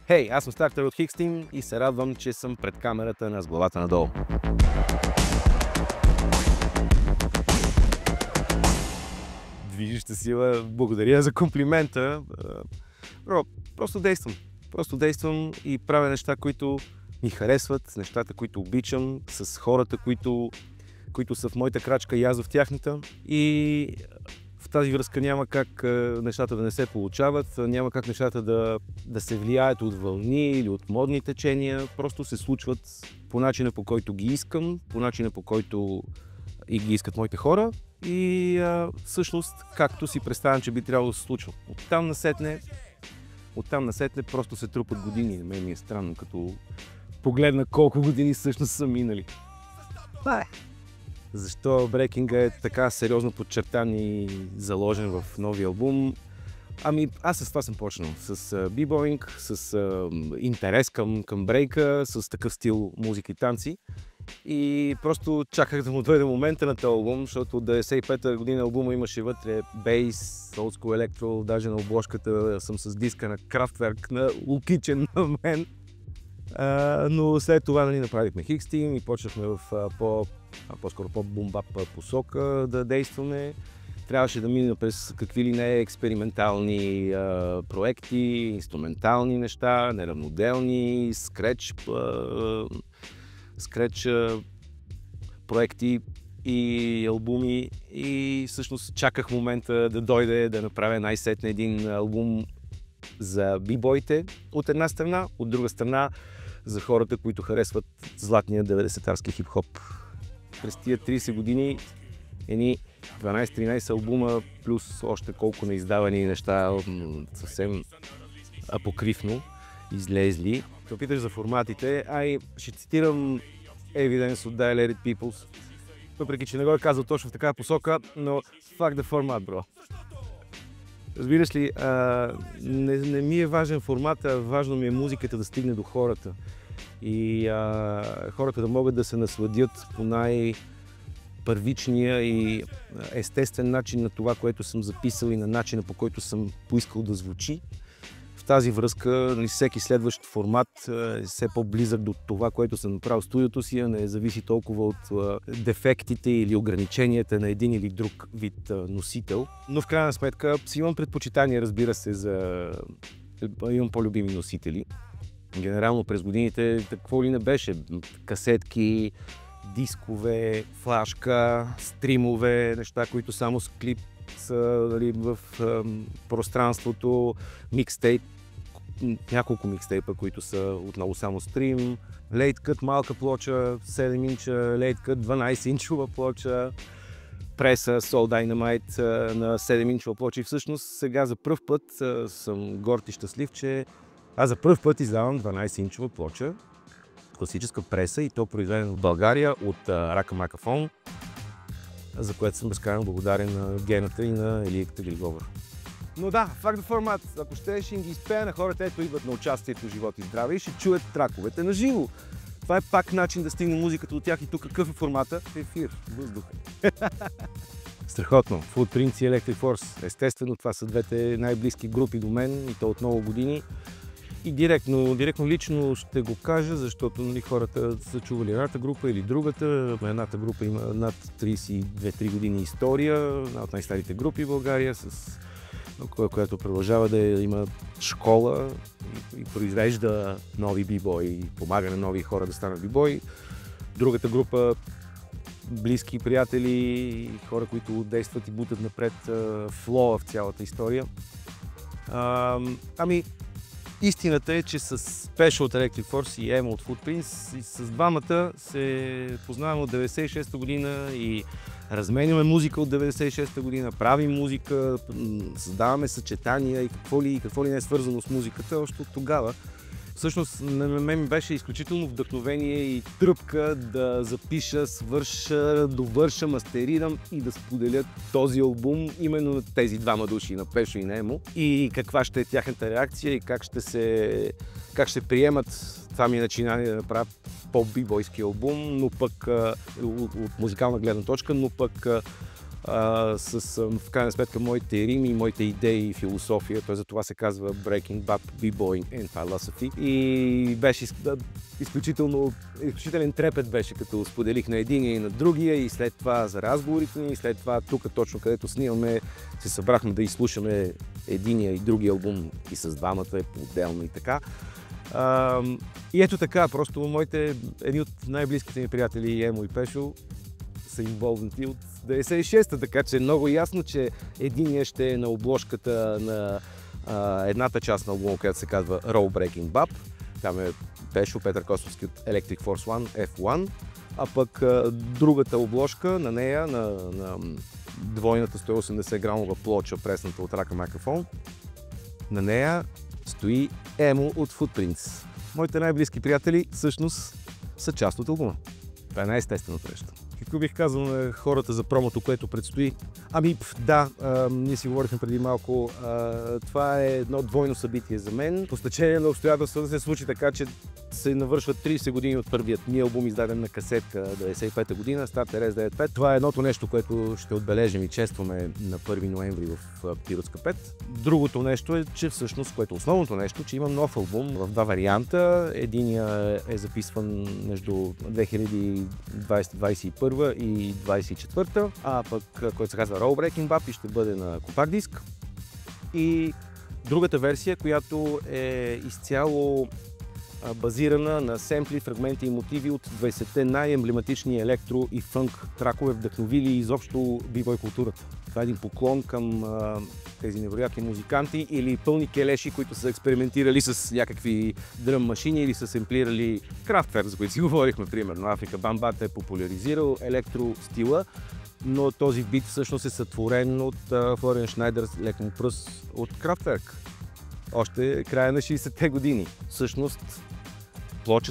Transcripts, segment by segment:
Хей, аз съм Стартър от Hicks Team и се радвам, че съм пред камерата на С главата надолу. Движеща сила, благодаря за комплимента. Просто действам и правя неща, които ми харесват, нещата, които обичам, с хората, които са в моята крачка и аз в тяхната. И в тази връзка няма как нещата да не се получават, няма как нещата да се влияят от вълни или от модни течения. Просто се случват по начина, по който ги искам, по начина, по който и ги искат моите хора. И всъщност, както си представям, че би трябвало да се случва. Оттам насетне просто се трупат години. На мен ми е странно, като погледна колко години всъщност са минали. Защо брейкинга е така сериозно подчертан и заложен в новия албум? Ами аз с това съм почнал. С бибоинг, с интерес към брейка, с такъв стил музика и танци. И просто чаках да му дойде момента на този албум, защото от 95-та година албума имаше вътре бейс, олдскул електро, даже на обложката съм с диска на Kraftwerk, на Лукичен на мен. Но след това направихме Hicks Team и почнахме в по-скоро по-бумбап посока да действаме. Трябваше да минем през какви ли не експериментални проекти, инструментални неща, неравноделни, скреч проекти и албуми. И всъщност чаках момента да дойде да направя най-сетне един албум за бибоите от една страна, от друга страна за хората, които харесват златния 90-тарски хип-хоп. През тия 30 години едни 12-13 албума, плюс още колко неиздавани неща, съвсем апокривно излезли. Се опиташ за форматите, ще цитирам Evidence от Dilated Peoples, въпреки че не го е казал точно в такава посока, но fuck the format, бро. Разбираш ли, не ми е важен формата, важно ми е музиката да стигне до хората и хората да могат да се насладят по най-първичния и естествен начин на това, което съм записал и на начина, по който съм поискал да звучи. В тази връзка всеки следващ формат е все по-близък до това, което съм направил в студиото си, а не зависи толкова от дефектите или ограниченията на един или друг вид носител. Но в крайна сметка си имам предпочитание, разбира се, имам по-любими носители. Генерално през годините какво ли не беше? Касетки, дискове, флашка, стримове, неща, които само с клип са в пространството, микстейп, няколко микстейпа, които са отново само стрим, лейткът, малка плоча, 7 инча, лейткът, 12-инчова плоча, преса Soul Dynamite на 7-инчова плоча. И всъщност сега за пръв път съм горд и щастлив, че аз за пръв път издавам 12-инчова плоча, класическа преса, и то произведена в България от Raka Makaphone, за което съм безкрайно благодарен на Гената и на Елийката Григова. Но да, факт the format, ако ще ги изпея на хората, ето идват на участието живот и здраве и ще чуят траковете на живо. Това е пак начин да стигне музиката от тях. И тук какъв е формата? Ефир, въздух. Страхотно. Footprints и Electric Force. Естествено, това са двете най-близки групи до мен и то от много години. И директно лично ще го кажа, защото хората са чували едната група или другата. Едната група има над 32-3 години история, една от най-старите групи в България, която продължава да има школа и произвежда нови бибои, помага на нови хора да станат бибои. Другата група близки приятели, хора, които действат и бутат напред флоа в цялата история. Истината е, че с Special от Electric Force и Emo от Footprints и с двамата се познаваме от 96-та година и разменяме музика от 96-та година, правим музика, създаваме съчетания и какво ли не е свързано с музиката още от тогава. Всъщност на мен ми беше изключително вдъхновение и тръпка да запиша, довърша, мастерирам и да споделя този албум именно на тези двама души, на Пешо и на Емо. И каква ще е тяхната реакция и как ще приемат това ми начинание да направя поп-бибойски албум, но пък от музикална гледна точка, но пък в крайна сметка моите рими, моите идеи и философия. Той за това се казва Breaking Bap, B-Boy and Philosophy. И беше изключителен трепет беше, като споделих на единия и на другия, и след това за разговорите ни, и след това тук, точно където снимаме, се събрахме да изслушаме единия и другия албум и с двамата по-отделно и така. И ето така, просто едни от най-близките ми приятели, Емо и Пешо, са инволвнати от 96-та, така че е много ясно, че единия ще е на обложката на едната част на албума, която се казва Roll Breaking Bap. Там е Пешо, Петър Костовски от Electric Force One, F1, а пък другата обложка на нея, на двойната 180 грамова плоча, пресната от рака микрофон, на нея стои Емо от Footprints. Моите най-близки приятели всъщност са част от албума. Това е най-естественото нещо. Какво бих казал на хората за промото, което предстои? Ние си говорихме преди малко. Това е едно двойно събитие за мен. По стечение на обстоятелствата се случи така, че се навършват 30 години от първият ми албум, издаден на касетка 95-та година, Стар Терез 95. Това е едното нещо, което ще отбележим и честваме на 1 ноември в Пиротска 5. Другото нещо е, че всъщност, което е основното нещо, че имам нов албум в два варианта. Единия е записван между 2021 и 24-та, а пък който се казва Roll Breaking Bap и ще бъде на компакт диск. И другата версия, която е изцяло базирана на семпли, фрагменти и мотиви от 20-те най-емблематични електро и фънк тракове, вдъхновили изобщо бибой културата. Това е един поклон към тези невероятни музиканти или пълни келеши, които са експериментирали с някакви дръм машини или са семплирали Kraftwerk, за които си говорихме, примерно. Африка Бамбат е популяризирал електро стила, но този бит всъщност е сътворен от Флориан Шнайдер с лек му пръст от Kraftwerk. Още края на 60-те години. Всъщност,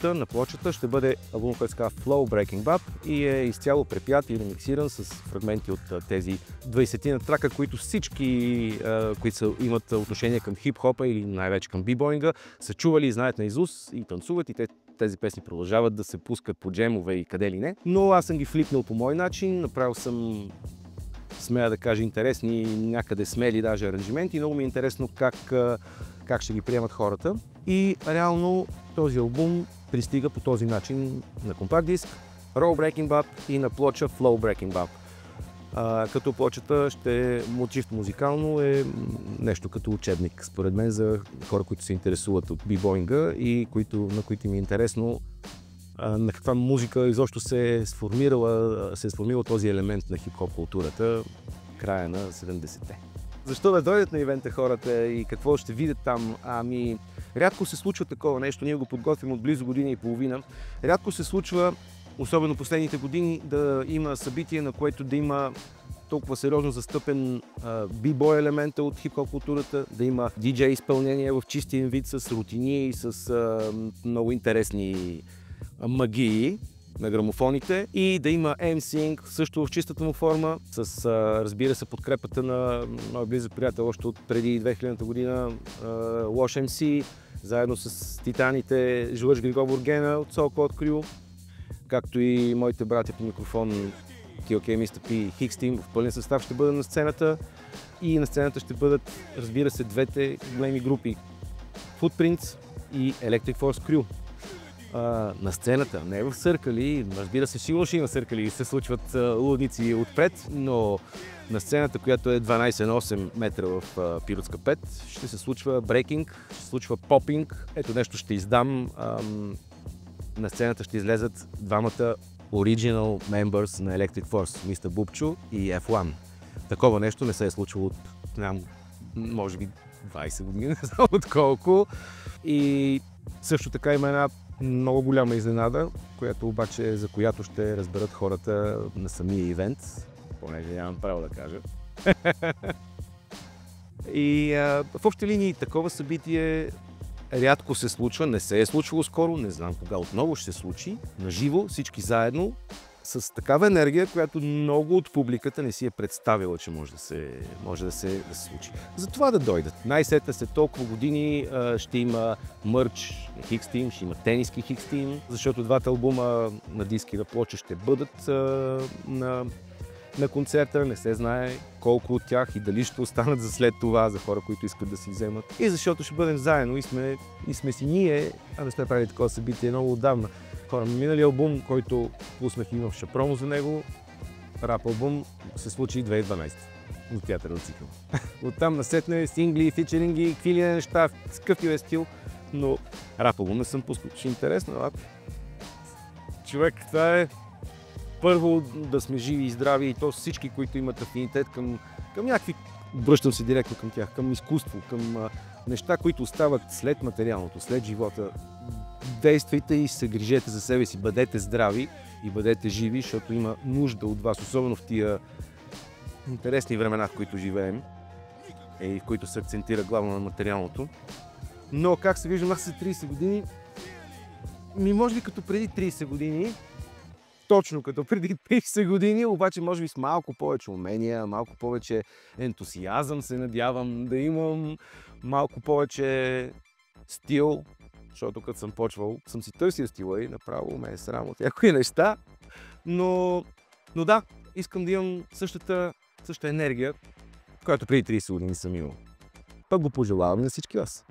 на плочата ще бъде албум, който се казва Flow Breaking Bap и е изцяло препят и ремиксиран с фрагменти от тези 20-тина трака, които всички, които имат отношение към хип-хопа или най-вече към бибоинга, са чували и знаят наизуст и танцуват, и тези песни продължават да се пускат по джемове и къде ли не. Но аз съм ги флипнал по мой начин, направил съм, смея да кажа, интересни, някъде смели даже аранжименти. Много ми е интересно как ще ги приемат хората. И реално този албум пристига по този начин на компакт диск, Roll Breaking Bap и на плоча Flow Breaking Bap. Като плочата чисто музикално е нещо като учебник, според мен, за хора, които се интересуват от бибоинга и на които ми е интересно на каква музика изобщо се е сформирал този елемент на хип-хоп културата края на 70-те. Защо да дойдат на ивента хората и какво ще видят там? Рядко се случва такова нещо, ние го подготвим от близо година и половина. Рядко се случва, особено последните години, да има събитие, на което да има толкова сериозно застъпен бибой елемента от хип-хоп културата, да има диджей изпълнение в чистия вид с рутини и с много интересни магии на грамофоните, и да има емсинг също в чистата му форма, с разбира се подкрепата на мой близък приятел още от преди 2000 година, Лош МС, заедно с титаните Жлъж Григор Гена от Soul Code Crew, както и моите братя по микрофон TOK, Mr. P и Hicks Team в пълен състав ще бъдат на сцената, и на сцената ще бъдат, разбира се, двете големи групи Footprints и Electric Force Crew. На сцената, не в съркали, разбира се, сигурно ще има съркали и се случват лудници отпред, но на сцената, която е 12 на 8 метра в Пиротска 5, ще се случва брейкинг, ще се случва попинг. Ето нещо ще издам. На сцената ще излезат двамата original members на Electric Force, Mr. Bubcho и F1. Такова нещо не се е случило от, може би 20 години, не знам от колко. И също така има една много голяма изненада, за която ще разберат хората на самия ивент, понеже нямам право да кажа. И в общи линии такова събитие рядко се случва, не се е случвало скоро, не знам кога отново ще се случи, наживо, всички заедно, с такава енергия, която много от публиката не си е представила, че може да се случи. Затова да дойдат. Най-сетне след толкова години ще има мърч на Hicks Team, ще има тениски Hicks Team, защото двата албума на диски на плоча ще бъдат на на концерта, не се знае колко от тях и дали ще останат за след това, за хора, които искат да си вземат. И защото ще бъдем заедно и сме си ние, а не сме правили такова събитие много отдавна. Хора, миналия албум, който пуснах, имаше промо за него, рап албум, се случи 2012 от театъра цикъл. Оттам насетне сингли, фичеринги, какви ли неща, с какъв е стил, но рап албум не съм пускал. Ще е интересно, човек, това е първо да сме живи и здрави и то всички, които имат афинитет към някакви, връщам се директно към тях, към изкуство, към неща, които остават след материалното, след живота. Действайте и се грижете за себе си, бъдете здрави и бъдете живи, защото има нужда от вас, особено в тия интересни времена, в които живеем и в които се акцентира главно на материалното. Но как се виждам аз след 30 години, може би като преди 30 години, точно като преди 30 години, обаче може би с малко повече умения, малко повече ентусиазъм се надявам да имам, малко повече стил, защото като съм почвал, съм си търсил стила и направо ме е срам от някои неща, но да, искам да имам същата енергия, която преди 30 години съм имал. Пък го пожелавам на всички вас.